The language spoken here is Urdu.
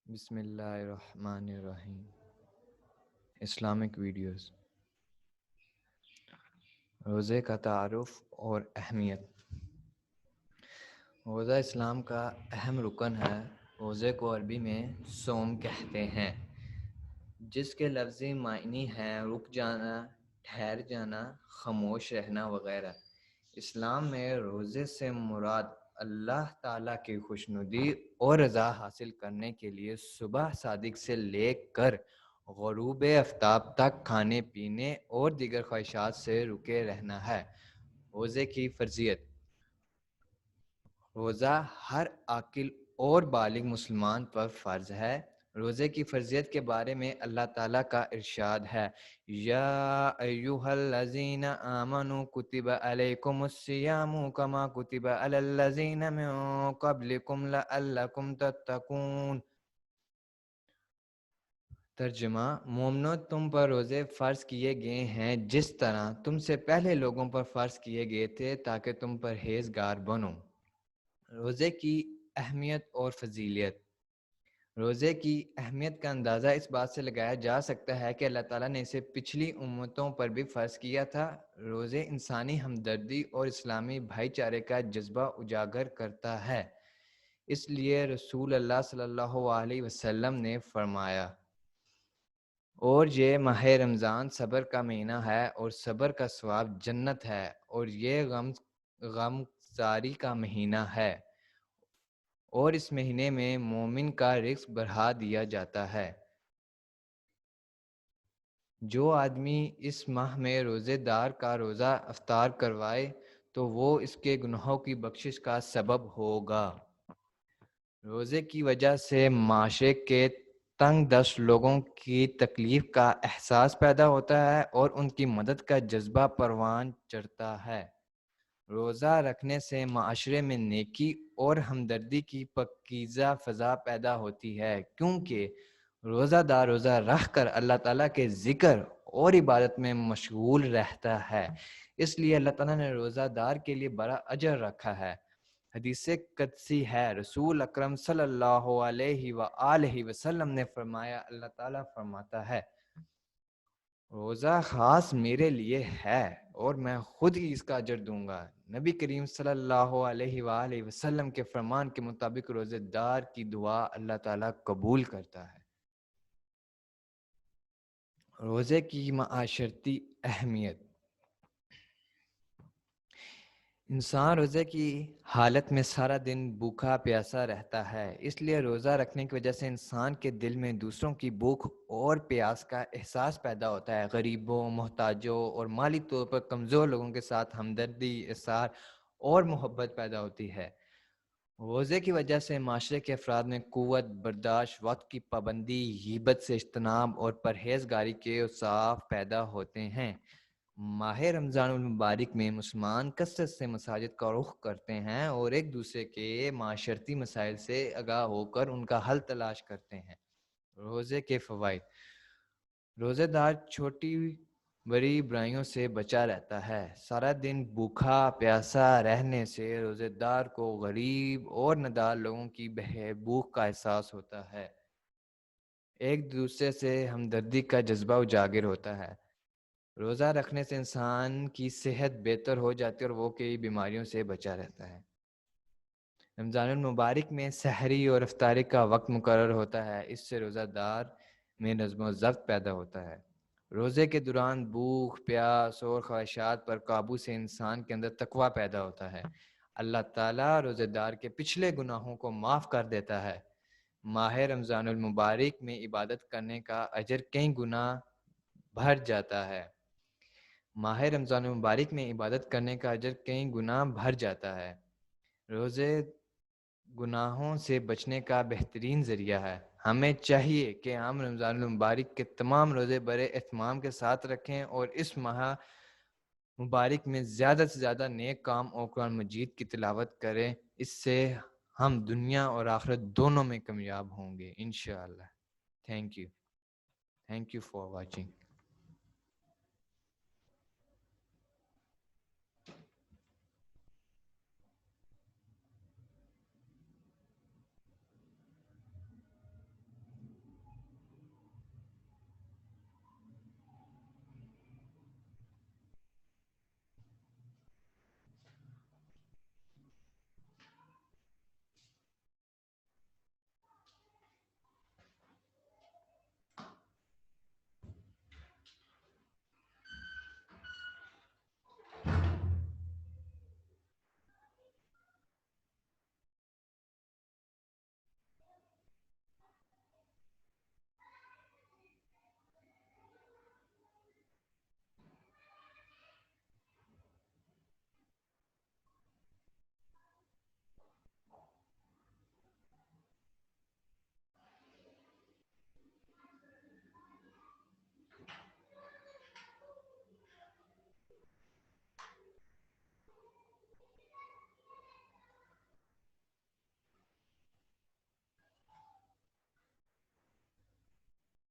بسم اللہ الرحمن الرحیم. Islamic videos. روزے کا تعارف اور اہمیت. روزہ اسلام کا اہم رکن ہے. روزے کو عربی میں صوم کہتے ہیں، جس کے لفظی معنی ہیں رک جانا، ٹھہر جانا، خاموش رہنا وغیرہ. اسلام میں روزے سے مراد اللہ تعالیٰ کی خوشنودی اور رضا حاصل کرنے کے لیے صبح صادق سے لے کر غروب آفتاب تک کھانے پینے اور دیگر خواہشات سے رکے رہنا ہے. روزے کی فرضیت. روزہ ہر عاقل اور بالغ مسلمان پر فرض ہے. روزے کی فرضیت کے بارے میں اللہ تعالیٰ کا ارشاد ہے، یا ایہا الذین آمنوا کتب علیکم الصیام کما کتب علی الذین من قبلکم لعلکم تتقون. ترجمہ: مومنو، تم پر روزے فرض کیے گئے ہیں جس طرح تم سے پہلے لوگوں پر فرض کیے گئے تھے تاکہ تم پرہیزگار بنو. روزے کی اہمیت اور فضیلت. روزے کی اہمیت کا اندازہ اس بات سے لگایا جا سکتا ہے کہ اللہ تعالیٰ نے اسے پچھلی امتوں پر بھی فرض کیا تھا. روزے انسانی ہمدردی اور اسلامی بھائی چارے کا جذبہ اجاگر کرتا ہے. اس لیے رسول اللہ صلی اللہ علیہ وسلم نے فرمایا، اور یہ ماہ رمضان صبر کا مہینہ ہے اور صبر کا ثواب جنت ہے، اور یہ غم زاری کا مہینہ ہے، اور اس مہینے میں مومن کا رزق بڑھا دیا جاتا ہے. جو آدمی اس ماہ میں روزے دار کا روزہ افطار کروائے تو وہ اس کے گناہوں کی بخشش کا سبب ہوگا. روزے کی وجہ سے معاشرے کے تنگ دست لوگوں کی تکلیف کا احساس پیدا ہوتا ہے اور ان کی مدد کا جذبہ پروان چڑھتا ہے. روزہ رکھنے سے معاشرے میں نیکی اور ہمدردی کی پاکیزہ فضا پیدا ہوتی ہے، کیونکہ روزہ دار روزہ رکھ کر اللہ تعالیٰ کے ذکر اور عبادت میں مشغول رہتا ہے. اس لیے اللہ تعالیٰ نے روزہ دار کے لیے بڑا اجر رکھا ہے. حدیث قدسی ہے، رسول اکرم صلی اللہ علیہ وآلہ وسلم نے فرمایا، اللہ تعالیٰ فرماتا ہے، روزہ خاص میرے لیے ہے اور میں خود ہی اس کا اجر دوں گا. نبی کریم صلی اللہ علیہ وآلہ وسلم کے فرمان کے مطابق روزے دار کی دعا اللہ تعالیٰ قبول کرتا ہے. روزے کی معاشرتی اہمیت. انسان روزے کی حالت میں سارا دن بھوکا پیاسا رہتا ہے. اس لیے روزہ رکھنے کی وجہ سے انسان کے دل میں دوسروں کی بھوک اور پیاس کا احساس پیدا ہوتا ہے. غریبوں، محتاجوں اور مالی طور پر کمزور لوگوں کے ساتھ ہمدردی، احسان اور محبت پیدا ہوتی ہے. روزے کی وجہ سے معاشرے کے افراد میں قوت برداشت، وقت کی پابندی، غیبت سے اجتناب اور پرہیزگاری کے اوصاف پیدا ہوتے ہیں. ماہ رمضان المبارک میں مسلمان کثرت سے مساجد کا رخ کرتے ہیں اور ایک دوسرے کے معاشرتی مسائل سے آگاہ ہو کر ان کا حل تلاش کرتے ہیں. روزے کے فوائد. روزے دار چھوٹی بڑی برائیوں سے بچا رہتا ہے. سارا دن بھوکا پیاسا رہنے سے روزے دار کو غریب اور نادار لوگوں کی بھوک کا احساس ہوتا ہے. ایک دوسرے سے ہمدردی کا جذبہ اجاگر ہوتا ہے. روزہ رکھنے سے انسان کی صحت بہتر ہو جاتی ہے اور وہ کئی بیماریوں سے بچا رہتا ہے. رمضان المبارک میں سحری اور افطاری کا وقت مقرر ہوتا ہے. اس سے روزہ دار میں نظم و ضبط پیدا ہوتا ہے. روزے کے دوران بھوک پیاس اور خواہشات پر قابو سے انسان کے اندر تقویٰ پیدا ہوتا ہے. اللہ تعالیٰ روزے دار کے پچھلے گناہوں کو معاف کر دیتا ہے. ماہ رمضان المبارک میں عبادت کرنے کا اجر کئی گنا بڑھ جاتا ہے. ماہ رمضان المبارک میں عبادت کرنے کا اجر کئی گنا بڑھ جاتا ہے. روزے گناہوں سے بچنے کا بہترین ذریعہ ہے. ہمیں چاہیے کہ ہم رمضان المبارک کے تمام روزے بڑے اہتمام کے ساتھ رکھیں اور اس ماہ مبارک میں زیادہ سے زیادہ نیک کام اور قرآن مجید کی تلاوت کریں. اس سے ہم دنیا اور آخرت دونوں میں کامیاب ہوں گے انشاءاللہ. Thank you for watching.